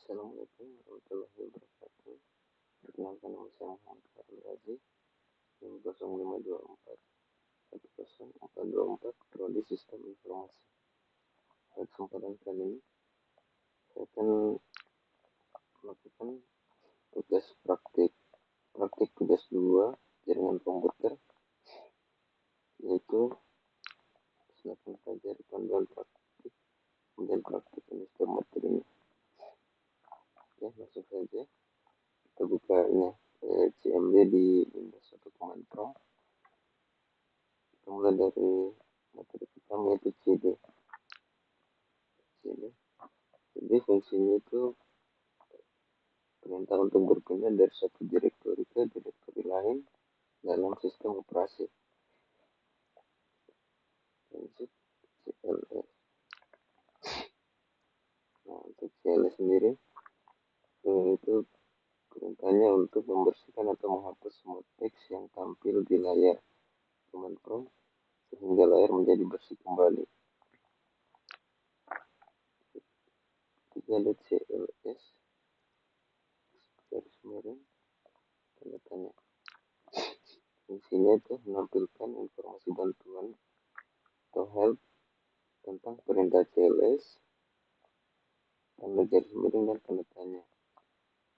Assalamualaikum warahmatullahi wabarakatuh. Perkenalkan, nama saya Muhammad Farul Razi, NIM 0524 10424, Prodi Sistem Informasi. Pada kesempatan kali ini, saya akan melakukan tugas praktik tugas 2 jaringan komputer, yaitu silakan pelajari panduan praktik, kemudian praktik ini setiap materinya. Ya, langsung saja kita buka ini CMD di Windows 1 Command Prompt. Kita mulai dari materi pertama, yaitu CD. Jadi fungsinya itu perintah untuk berpindah dari satu direktori ke direktori lain dalam sistem operasi. Lanjut CLS. Nah, untuk CLS sendiri itu perintahnya untuk membersihkan atau menghapus semua teks yang tampil di layar command prompt sehingga layar menjadi bersih kembali. Jika ada CLS garis miring tanda tanya. Fungsinya itu menampilkan informasi bantuan atau help tentang perintah CLS, tanda garis miring dan tanda tanya.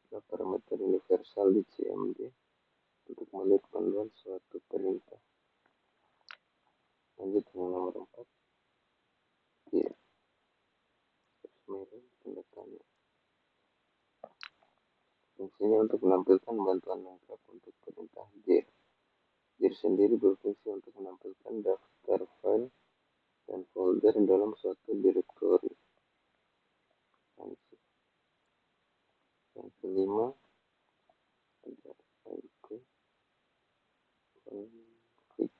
Adalah parameter universal di CMD untuk melihat panduan suatu perintah. Lanjut yang nomor 4. Ya, garis miring tanda tanya. Fungsinya untuk menampilkan bantuan lengkap untuk perintah dir. Dir sendiri berfungsi untuk menampilkan daftar file dan folder dalam suatu direktori. Lanjut. Yang kelima, ada IP config.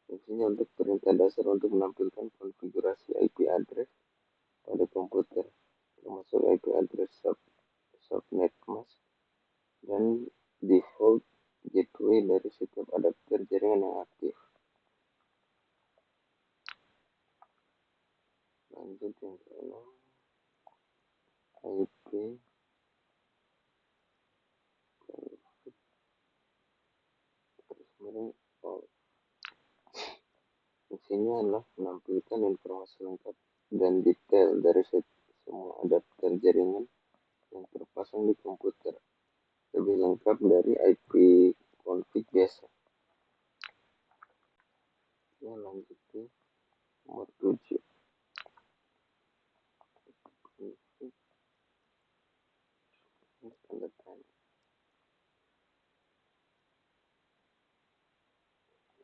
Fungsinya untuk perintah dasar untuk menampilkan konfigurasi IP address pada komputer, termasuk IP address subnet mask dan default gateway dari setiap adapter jaringan yang aktif. Lanjut yang keenam, IP config. Fungsinya adalah menampilkan informasi lengkap dan detail dari semua adapter jaringan yang terpasang di komputer, lebih lengkap dari IP config biasa. Ya, lanjut ke nomor 7. Tanda tanya.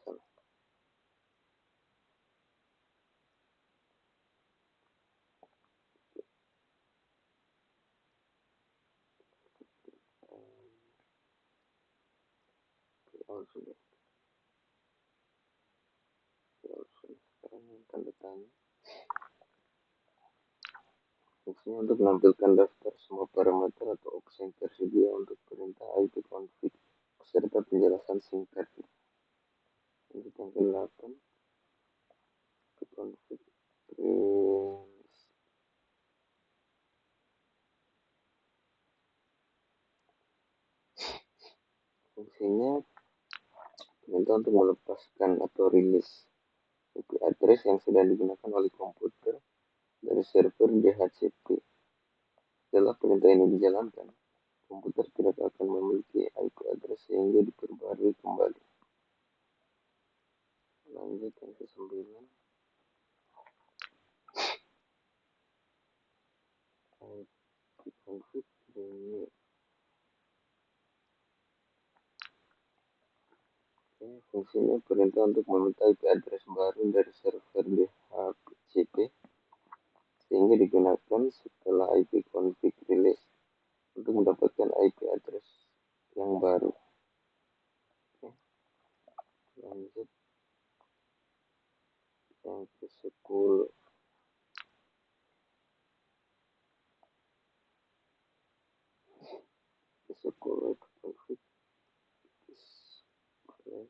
Salah. Sudah. Sekarang tanda tanya. Fungsinya untuk menampilkan daftar semua parameter atau opsi yang tersedia untuk perintah IP config serta penjelasan singkat. Untuk yang ke-8, IP config range. Fungsinya perintah untuk melepaskan atau rilis IP address yang sedang digunakan oleh komputer dari server DHCP. Setelah perintah ini dijalankan, komputer tidak akan memiliki IP address sehingga diperbarui kembali. Lanjut yang ke-9. IP config renew. Fungsinya perintah untuk meminta IP address baru dari server DHCP sehingga digunakan setelah IP config release untuk mendapatkan IP address yang baru. Lanjut yang ke-10. Ke-10 config display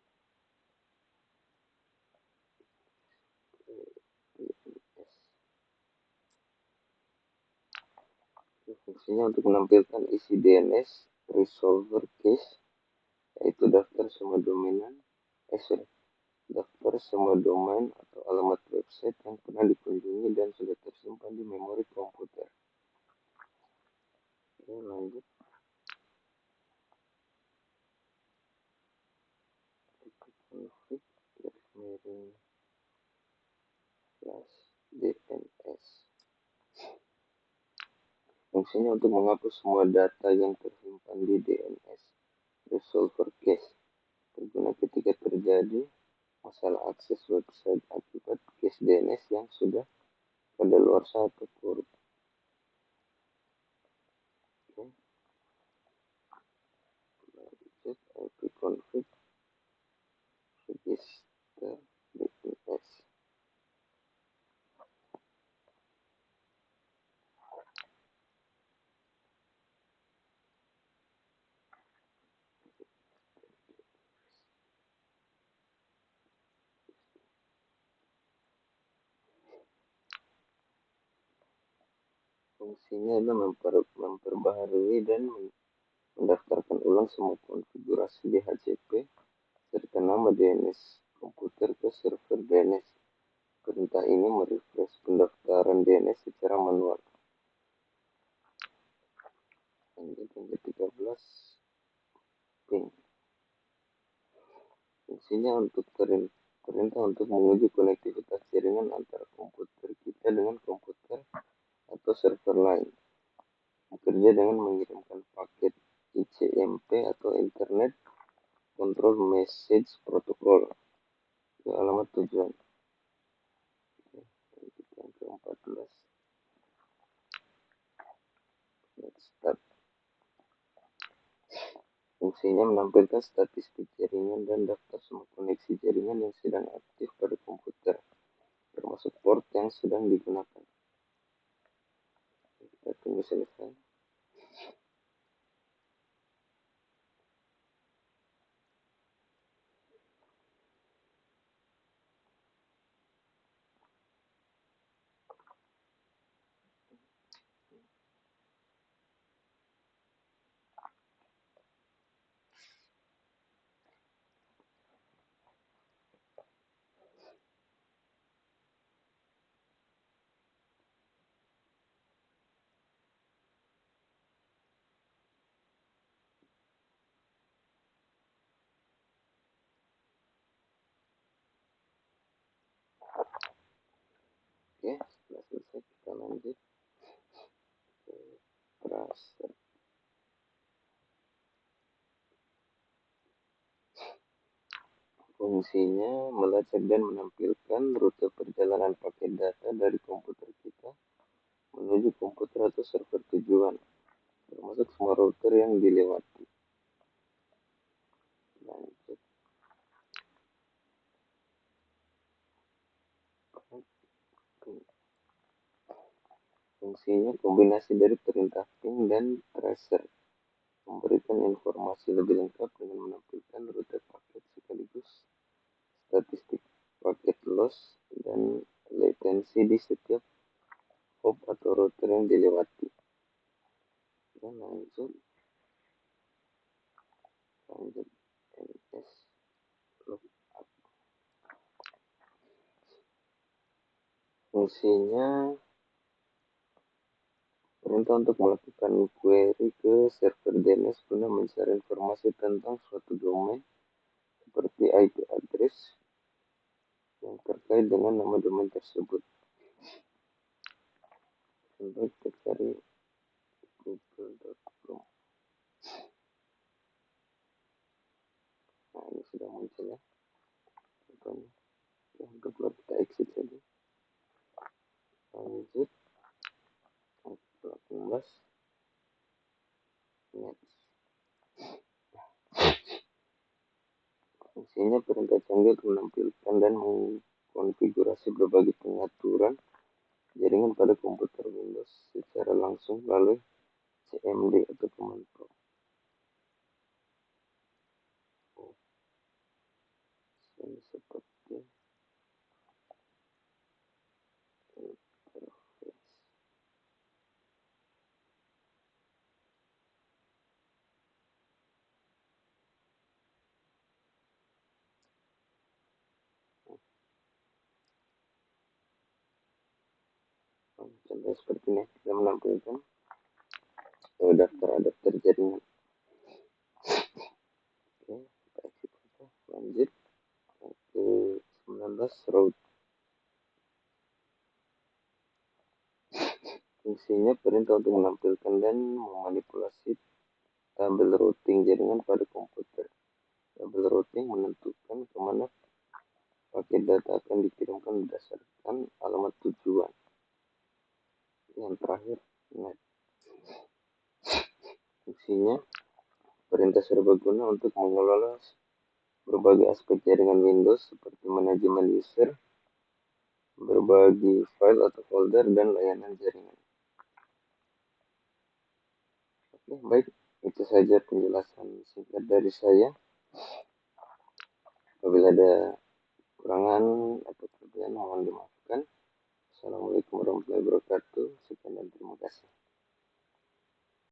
Fungsinya untuk menampilkan isi DNS resolver case, yaitu daftar semua domain atau alamat website yang pernah dikunjungi dan sudah tersimpan di memori komputer. Oke, lanjut. Config miring DNS. Fungsinya untuk menghapus semua data yang tersimpan di DNS resolver cache berguna ketika terjadi masalah akses website akibat cache DNS yang sudah kadaluarsa atau korup. Oke. Lanjut, ipconfig register DNS. Fungsinya adalah memperbaharui dan mendaftarkan ulang semua konfigurasi DHCP serta nama DNS komputer ke server DNS. Perintah ini merefresh pendaftaran DNS secara manual. Lanjut yang ke-13, ping. Fungsinya untuk perintah untuk menguji konektivitas jaringan antara komputer kita dengan komputer atau server lain. Bekerja dengan mengirimkan paket ICMP atau Internet Control Message Protocol ke alamat tujuan. Yang ke-14, let's start. Fungsinya menampilkan statistik jaringan dan daftar semua koneksi jaringan yang sedang aktif pada komputer, termasuk port yang sedang digunakan. Kita tunggu selesai. Oke, setelah selesai kita lanjut ke tracer. Fungsinya melacak dan menampilkan rute perjalanan paket data dari komputer kita menuju komputer atau server tujuan, termasuk semua router yang dilewati. Lanjut. Fungsinya kombinasi dari perintah ping dan tracer, memberikan informasi lebih lengkap dengan menampilkan rute paket sekaligus statistik paket loss dan latensi di setiap hop atau router yang dilewati. Dan lanjut ns lookup. Fungsinya perintah untuk melakukan query ke server DNS guna mencari informasi tentang suatu domain seperti IP address yang terkait dengan nama domain tersebut. Contoh kita cari google.com. Nah, ini sudah muncul ya contohnya. Yang kedua kita exit saja. Lanjut 18, next. Fungsinya perintah canggih untuk menampilkan dan mengkonfigurasi berbagai pengaturan jaringan pada komputer Windows secara langsung melalui CMD atau command prompt. Ini seperti interface. Contoh seperti ini, kita menampilkan daftar adapter jaringan. Oke, kita exit saja. Lanjut ke 19 root. Fungsinya perintah untuk menampilkan dan memanipulasi tabel routing jaringan pada komputer. Tabel routing menentukan kemana paket data akan dikirimkan berdasarkan alamat tujuan. Yang terakhir, net. Fungsinya perintah serbaguna untuk mengelola berbagai aspek jaringan Windows seperti manajemen user, berbagi file atau folder, dan layanan jaringan. Oke, baik. Itu saja penjelasan singkat dari saya. Apabila ada kekurangan atau kelebihan mohon dimaafkan. Assalamualaikum warahmatullahi wabarakatuh. Sekian dan terima kasih.